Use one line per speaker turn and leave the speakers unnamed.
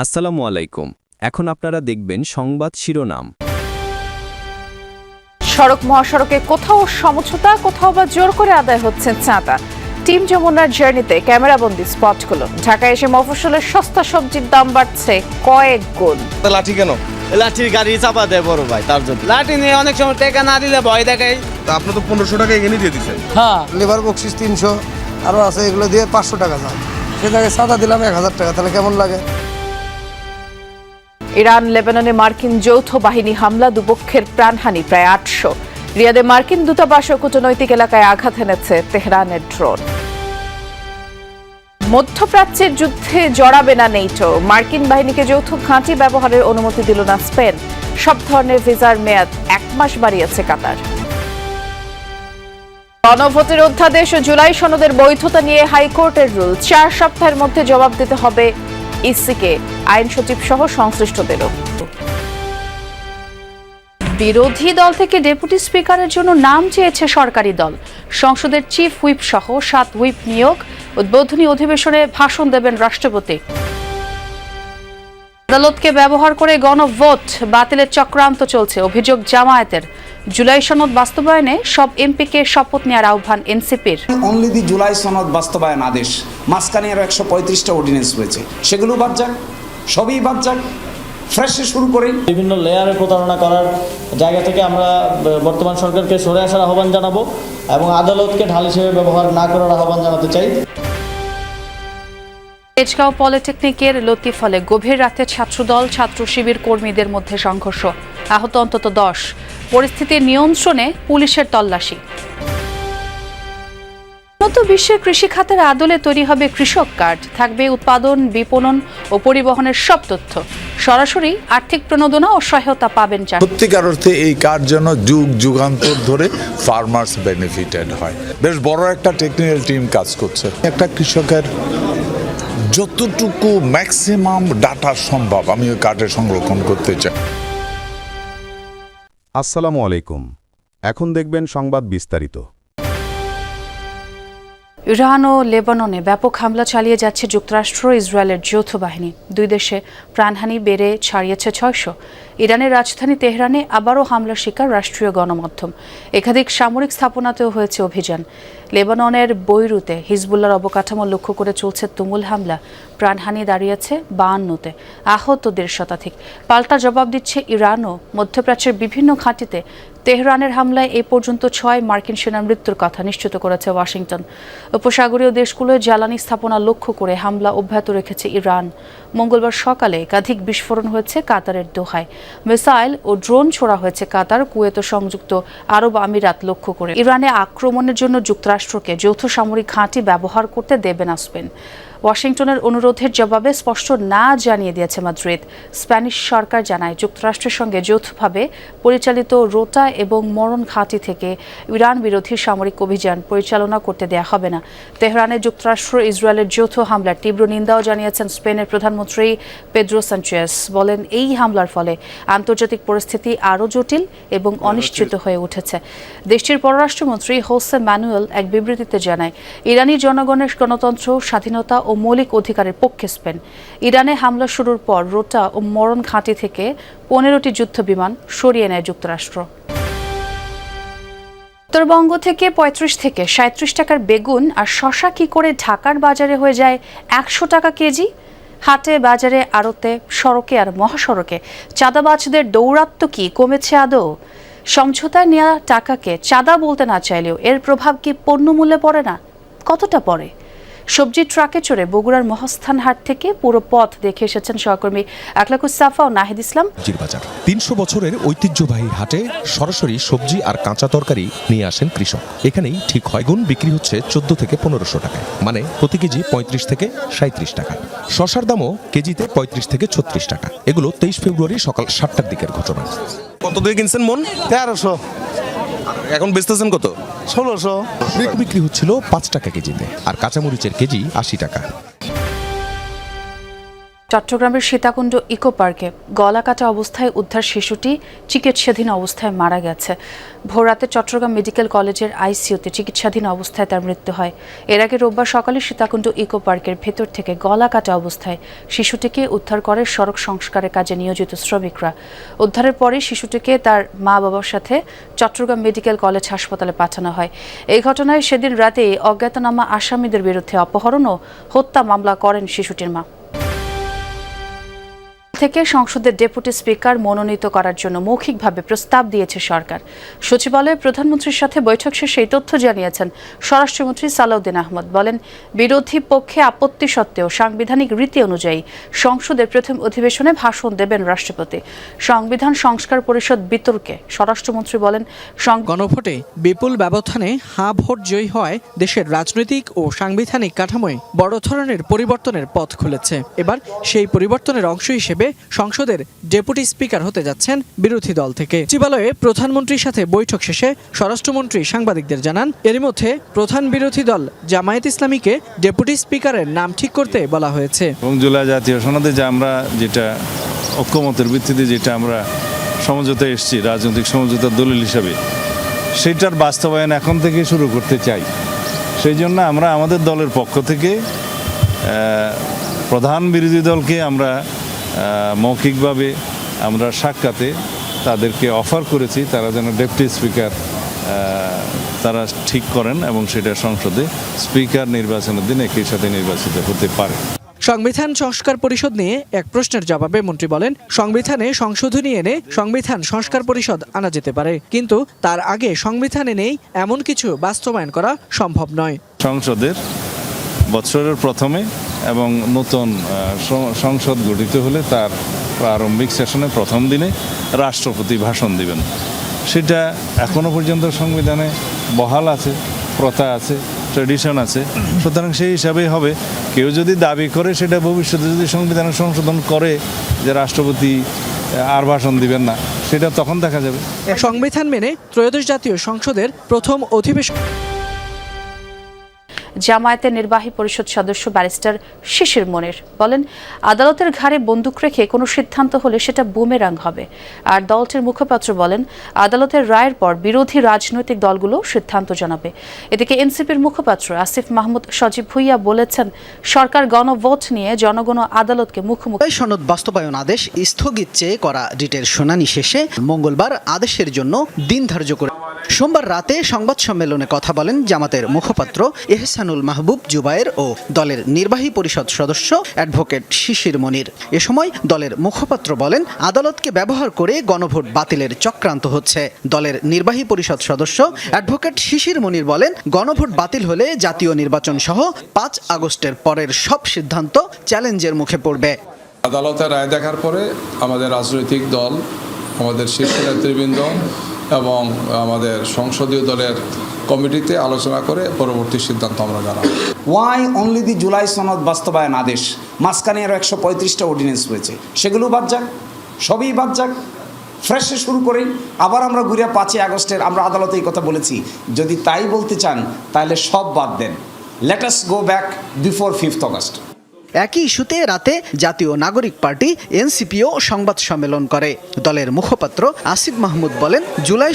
আসসালামু আলাইকুম। এখন আপনারা দেখবেন সংবাদ শিরোনাম।
সড়ক মহাসড়কে কোথাও সমঝোতা, কোথাও বা জোর করে আদায় হচ্ছে চাঁদা। টিম যমুনার জার্নিতে ক্যামেরাবন্দি স্পটগুলো। ঢাকায় এসে মফস্বলের সস্তা সবজির দাম বাড়ছে কয়েক গুণ।
লাঠি কেন?
লাঠির গাড়ি চাপা দেয় বড় ভাই, তার জন্য লাঠি নিয়ে অনেক সময় টাকা না দিলে ভয় দেখায়।
তা আপনি তো 1500 টাকা এখানে দিয়ে দিচ্ছেন।
হ্যাঁ,
লেবার বক্সিস 300 আরও আছে, এগুলো দিয়ে 500 টাকা যায়। সে জায়গায় সাদা দিলাম 1000 টাকা, তাহলে কেমন লাগে?
ইরান লেবাননে মার্কিন যৌথ বাহিনী হামলা, দুপক্ষের প্রাণহানি প্রায় 800। রিয়াদে মার্কিন দূতাবাস ও কূটনৈতিক এলাকায় আঘাত এনেছে তেহরানের ড্রোন। মধ্যপ্রাচ্যের যুদ্ধে জড়াবে না নেটো। মার্কিন বাহিনীকে যৌথ ঘাঁটি ব্যবহারের অনুমতি দিল না স্পেন। সব ধরনের ভিসার মেয়াদ 1 মাস বাড়িয়েছে কাতার। গণভোটের অধ্যাদেশ ও জুলাই সনদের বৈধতা নিয়ে হাইকোর্টের রুল। 4 সপ্তাহের মধ্যে জবাব দিতে হবে ইসিকে, আইন সচিব সহ সংশ্লিষ্টদেরও। বিরোধী দল থেকে ডেপুটি স্পিকারের জন্য নাম চেয়েছে সরকারি দল। সংসদের চিফ হুইপ সহ 7 হুইপ নিয়োগ। উদ্বোধনী অধিবেশনে ভাষণ দেবেন রাষ্ট্রপতি। আদালতকে ব্যবহার করে গণভোট বাতিলের চক্রান্ত চলছে, অভিযোগ জামায়াতের। জুলাই সনদ বাস্তবায়নে সব এমপিকে শপথ নেওয়ার আহ্বান এনসিপির।
অনলি দি জুলাই সনদ বাস্তবায়ন আদেশ, মাঝখানে আরও 135টা অর্ডিন্যান্স হয়েছে, সেগুলো বাদ যাক, সবই বাদ যাক, ফ্রেশে শুরু করি।
বিভিন্ন লেয়ারে প্রতারণা করার জায়গা থেকে আমরা বর্তমান সরকারকে সরে আসার আহ্বান জানাবো এবং আদালতকে ঢাল হিসেবে ব্যবহার না করার আহ্বান জানাতে চাই।
তেজগাঁও পলিটেকনিকের লতিফলে গভীর রাতে ছাত্রদল ছাত্র শিবির কর্মীদের মধ্যে সংঘর্ষ, আহত অন্তত 10। পরিস্থিতি নিয়ন্ত্রণে পুলিশের তল্লাশি। উন্নত বিশ্বের কৃষি খাতের আদলে তৈরি হবে কৃষক কার্ড। থাকবে উৎপাদন, বিপণন ও পরিবহনের সব তথ্য। সরাসরি আর্থিক প্রণোদনা ও সহায়তা পাবেন চাষি।
সত্যিকার অর্থে এই কার্ড যেন যুগ যুগান্তর ধরে ফার্মার্স বেনিফিটেড হয়। বেশ বড় একটা টেকনিক্যাল টিম কাজ করছে। একটা কৃষকের যতটুকু ম্যাক্সিমাম ডাটা সম্ভব আমি ওই কার্ডে সংরক্ষণ করতে চাই।
আসসালামু আলাইকুম। এখন দেখবেন সংবাদ বিস্তারিত।
ইরান ও লেবাননে ব্যাপক হামলা চালিয়ে যাচ্ছে যুক্তরাষ্ট্র ইসরায়েলের যৌথ বাহিনী। দুই দেশে প্রাণহানি বেড়ে ছাড়িয়েছে 600। ইরানের রাজধানী তেহরানে আবারও হামলার শিকার রাষ্ট্রীয় গণমাধ্যম। একাধিক সামরিক স্থাপনাতেও হয়েছে অভিযান। লেবাননের বৈরুতে হিজবুল্লাহর অবকাঠামো লক্ষ্য করে চলছে তুমুল হামলা। প্রাণহানি দাঁড়িয়েছে 52-তে, আহত 1.5 শতাধিক। পাল্টা জবাব দিচ্ছে ইরানও। মধ্যপ্রাচ্যের বিভিন্ন ঘাঁটিতে তেহরানের হামলায় এ পর্যন্ত 6 মার্কিন সেনার মৃত্যুর কথা নিশ্চিত করেছে ওয়াশিংটন। উপসাগরীয় দেশগুলোয় জ্বালানি স্থাপনা লক্ষ্য করে হামলা অব্যাহত রেখেছে ইরান। মঙ্গলবার সকালে একাধিক বিস্ফোরণ হয়েছে কাতারের দোহায়। মিসাইল ও ড্রোন ছোড়া হয়েছে কাতার, কুয়েত ও সংযুক্ত আরব আমিরাত লক্ষ্য করে। ইরানে আক্রমণের জন্য যুক্তরাষ্ট্রকে যৌথ সামরিক ঘাঁটি ব্যবহার করতে দেবে না স্পেন। ওয়াশিংটনের অনুরোধের জবাবে স্পষ্ট না জানিয়ে দিয়েছে মাদ্রিদ। স্প্যানিশ সরকার জানায় যুক্তরাষ্ট্রের সঙ্গে যৌথভাবে পরিচালিত রোটা এবং মরণ ঘাঁটি থেকে ইরান বিরোধী সামরিক অভিযান পরিচালনা করতে দেয়া হবে না। তেহরানে যুক্তরাষ্ট্র ইসরায়েলের যৌথ হামলার তীব্র নিন্দাও জানিয়েছেন স্পেনের প্রধানমন্ত্রী পেদ্রো সানচেস। বলেন, এই হামলার ফলে আন্তর্জাতিক পরিস্থিতি আরও জটিল এবং অনিশ্চিত হয়ে উঠেছে। দেশটির পররাষ্ট্রমন্ত্রী হোসে ম্যানুয়েল এক বিবৃতিতে জানায়, ইরানি জনগণের গণতন্ত্র, স্বাধীনতা ও মৌলিক অধিকারের পক্ষে স্পেন। ইরানে হামলা শুরুর পর রোটা ও মরণ ঘাঁটি থেকে 15টি যুদ্ধ বিমান সরিয়ে নেয় যুক্তরাষ্ট্র। উত্তরবঙ্গ থেকে 35 থেকে 37 টাকার বেগুন আর শশা কি করে ঢাকার বাজারে হয়ে যায় 100 টাকা কেজি? হাটে, বাজারে, আড়তে, সড়কে আর মহাসড়কে চাঁদাবাজদের দৌরাত্ম্য কি কমেছে আদৌ? সমঝোতায় নেওয়া টাকাকে চাঁদা বলতে না চাইলেও এর প্রভাব কি পণ্যমূল্যে পড়ে না? কতটা পড়ে? সবজির ট্রাকে চড়ে বগুড়ার মহাস্থান হাট থেকে পুরো পথ দেখে এসেছেন সহকর্মী আকলাকুস সাফা ও নাহিদ ইসলাম।
300 বছরের ঐতিহ্যবাহী হাটে সরাসরি সবজি আর কাঁচা তরকারি নিয়ে আসেন কৃষক। এখানেই ঠিক হয় গুণ বিক্রি হচ্ছে 14 থেকে 1500 টাকায়, মানে প্রতি কেজি 35 থেকে 37 টাকা। শশার দামও কেজিতে 35 থেকে 36 টাকা। এগুলো 23 ফেব্রুয়ারি সকাল 7টার দিকের ঘটনা।
কত দিয়ে কিনছেন মন?
1300।
এখন বেচতেছেন কত?
1600।
বিক্রি হচ্ছিল 5 টাকা কেজিতে, আর কাঁচামরিচের কেজি 80 টাকা।
চট্টগ্রামের সীতাকুণ্ড ইকো পার্কে গলাকাটা অবস্থায় উদ্ধার শিশুটি চিকিৎসাধীন অবস্থায় মারা গেছে। ভোররাতে চট্টগ্রাম মেডিকেল কলেজের আইসিইউতে চিকিৎসাধীন অবস্থায় তার মৃত্যু হয়। এর আগে রোববার সকালে সীতাকুণ্ড ইকো পার্কের ভেতর থেকে গলাকাটা অবস্থায় শিশুটিকে উদ্ধার করে সড়ক সংস্কারের কাজে নিয়োজিত শ্রমিকরা। উদ্ধারের পরে শিশুটিকে তার মা বাবার সাথে চট্টগ্রাম মেডিকেল কলেজ হাসপাতালে পাঠানো হয়। এই ঘটনায় সেদিন রাতে অজ্ঞাতনামা আসামিদের বিরুদ্ধে অপহরণ ও হত্যা মামলা করেন শিশুটির মা। থেকে সংসদের ডেপুটি স্পিকার মনোনীত করার জন্য মৌখিকভাবে প্রস্তাব দিয়েছে সরকার। সচিবালয়ে প্রধানমন্ত্রীর সাথে বৈঠক শেষে এই তথ্য জানিয়েছেন স্বরাষ্ট্রমন্ত্রী সালাউদ্দিন আহমদ। বলেন, বিরোধী পক্ষে আপত্তি সত্ত্বেও সাংবিধানিক রীতি অনুযায়ী সংসদের প্রথম অধিবেশনে ভাষণ দেবেন রাষ্ট্রপতি। সংবিধান সংস্কার পরিষদ বিতর্কে স্বরাষ্ট্রমন্ত্রী বলেন,
গণভোটে বিপুল ব্যবধানে হাঁ ভোট জয়ী হওয়ায় দেশের রাজনৈতিক ও সাংবিধানিক কাঠামোয় বড় ধরনের পরিবর্তনের পথ খুলেছে। এবার সেই পরিবর্তনের অংশ হিসেবে সংসদের ডেপুটি স্পিকার হতে যাচ্ছেন বিরোধী দল থেকে। সচিবালয়ে প্রধানমন্ত্রীর সাথে বৈঠক শেষে স্বরাষ্ট্রমন্ত্রী সাংবাদিকদের জানান, এরই মধ্যে প্রধান বিরোধী দল জামায়াত ইসলামীকে ডেপুটি স্পিকারের নাম ঠিক করতে বলা হয়েছে।
এবং জুলাই জাতীয় সনদে যে আমরা যেটা ঐক্যমতের ভিত্তিতে যেটা আমরা সমঝোতায় এসেছি রাজনৈতিক সমঝোতার দলিল হিসাবে, সেটার বাস্তবায়ন এখন থেকে শুরু করতে চাই। সেই জন্য আমরা আমাদের দলের পক্ষ থেকে প্রধান বিরোধী দলকে আমরা মৌখিকভাবে আমরা সাক্ষাতে তাদেরকে অফার করেছি তারা যেন ডেপুটি স্পিকার তারা ঠিক করেন এবং সেটা সংসদে স্পিকার নির্বাচনের দিন একই সাথে নির্বাচিত হতে পারে।
সংবিধান সংস্কার পরিষদ নিয়ে এক প্রশ্নের জবাবে মন্ত্রী বলেন, সংবিধানে সংশোধনী এনে সংবিধান সংস্কার পরিষদ আনা যেতে পারে, কিন্তু তার আগে সংবিধানে নেই এমন কিছু বাস্তবায়ন করা সম্ভব নয়।
সংসদের বছরের প্রথমে এবং নতুন সংসদ গঠিত হলে তার প্রারম্ভিক সেশনে প্রথম দিনে রাষ্ট্রপতি ভাষণ দিবেন। সেটা এখনো পর্যন্ত সংবিধানে বহাল আছে, প্রথা আছে, ট্রেডিশন আছে। সুতরাং সেই হিসাবেই হবে। কেউ যদি দাবি করে সেটা ভবিষ্যতে যদি সংবিধানের সংশোধন করে যে রাষ্ট্রপতি আর ভাষণ দিবেন না, সেটা তখন দেখা যাবে।
সংবিধান মেনে ত্রয়োদশ জাতীয় সংসদের প্রথম অধিবেশন।
জামায়াতের নির্বাহী পরিষদ সদস্য ব্যারিস্টার শিশির মনির বলেন, আদালতের ঘাড়ে বন্দুক রেখে কোনো সিদ্ধান্ত হলে সেটা বুমেরাং হবে। আর দলটির মুখপাত্র বলেন, আদালতের রায়ের পর বিরোধী রাজনৈতিক দলগুলো সিদ্ধান্ত জানাবে। এদিকে এনসিপির মুখপাত্র আসিফ মাহমুদ সজীব ভুইয়া বলেছেন, সরকার গণভোট নিয়ে জনগণ আদালতকে মুখোমুখি।
সনদ বাস্তবায়ন আদেশ স্থগিত চেয়ে করা রিটের শুনানি শেষে মঙ্গলবার আদেশের জন্য দিন ধার্য করে সোমবার রাতে সংবাদ সম্মেলনে কথা বলেন জামাতের মুখপাত্র এহসানুল মাহবুব জুবায়ের ও দলের নির্বাহী পরিষদ সদস্য অ্যাডভোকেট শিশির মনির। এ সময় দলের মুখপাত্র বলেন, আদালতকে ব্যবহার করে গণভোট বাতিলের চক্রান্ত হচ্ছে। দলের নির্বাহী পরিষদ সদস্য অ্যাডভোকেট শিশির মনির বলেন, গণভোট বাতিল হলে জাতীয় নির্বাচন সহ ৫ আগস্টের পরের সব সিদ্ধান্ত চ্যালেঞ্জের মুখে পড়বে।
আদালতের রায় দেখার পরে আমাদের রাজনৈতিক দল, আমাদের শীর্ষ নেতৃবৃন্দ এবং আমাদের সংসদীয় দলের কমিটিতে আলোচনা করে পরবর্তী সিদ্ধান্ত আমরা জানাবো।
ওয়াই অনলি দি জুলাই সনদ বাস্তবায়ন আদেশ, মাঝখানে আরও ১৩৫টা অর্ডিন্যান্স হয়েছে, সেগুলো বাদ যাক, সবই বাদ যাক, ফ্রেশে শুরু করেই আবার আমরা ঘুরে ৫ই আগস্টের আমরা আদালতে এই কথা বলেছি, যদি তাই বলতে চান তাহলে সব বাদ দেন। Let us go back before 5th August.
একই ইস্যুতে রাতে জাতীয় নাগরিক পার্টি এনসিপিও সংবাদ সম্মেলন করে। দলের মুখপাত্র আসিফ মাহমুদ বলেন, জুলাই